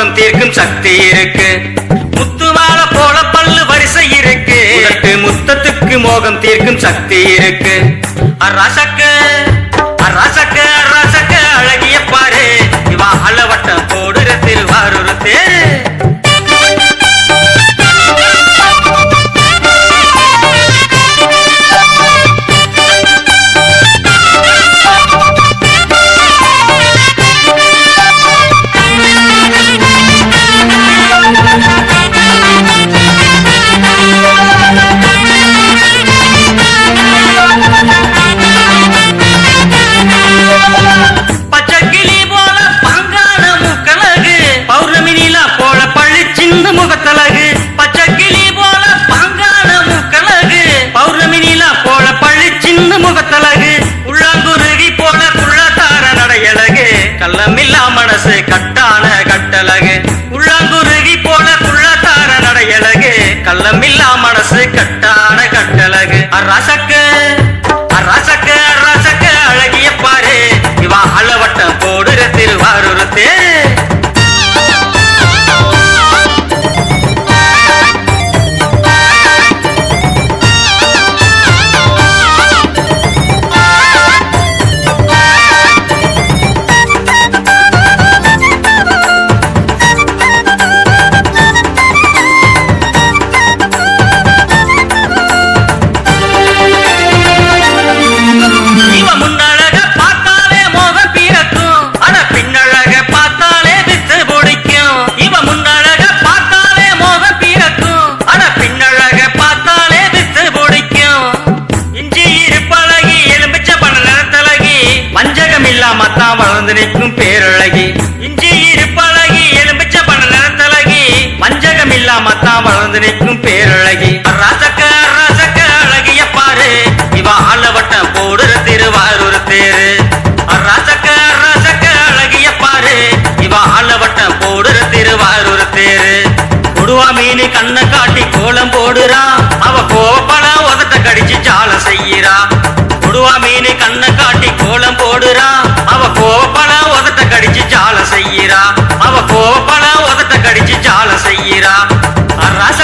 மோகம் தீர்க்கும் சக்தி இருக்கு. முத்துமால போல பல்லு வரிசை இருக்கு. முத்தத்துக்கு மோகம் தீர்க்கும் சக்தி இருக்கு. அரசக்கு அரசக்கு அரசக்கு அழகிய பாரு இவா அளவட்டம் போடுற திருவாரூர் தேரு. முகத்தழகு பச்சை கிளி போல பாங்கான முக்கழகு பௌர்ணமி நிலா போல பள்ளி சின்ன முகத்தழகு உள்ளாங்குருகி போல குள்ளத்தார நடையழகு கள்ளமில்லா மனசு கட்டான கட்டழகு உள்ளாங்குருகி போல குள்ளத்தார நடையழகு கள்ளமில்லா மனசு கட்டான கட்டழகு. அரசக்கு அரசக்கு அரசக்கு அழகிய பாரு இவா அளவட்டம் போடுற திருவாரூர் தேரு. மத்தான் வளர்ந்து நிற்கும் பேரழகி இஞ்சி இருப்பழகி எலும்பிச்ச பண்ண நிறத்தழகி வஞ்சகம் இல்லாமத்தான் வளர்ந்து நிற்கும் பேரழகி. அரசக்க அரசக்க அழகிய பாரு இவா அளவட்டம் போடுற திருவாரூர் தேரு. அரசக்க அரசக்க அழகிய பாரு இவா அளவட்டம் போடுற திருவாரூர் தேரு. கொடுவா மீனு கண்ணை காட்டி கோலம் போடுறா அவ கோவப்பட உதட்ட கடிச்சு ஜாலம் செய்யறா. கொடுவா மீனு கண்ணை காட்டி கோலம் போடுறா அவ கோவப்பட உதட்ட கடிச்சு ஜாலம் செய்யறா. அவ கோவப்பட உதட்ட கடிச்சு ஜாலம் செய்யறா. அரச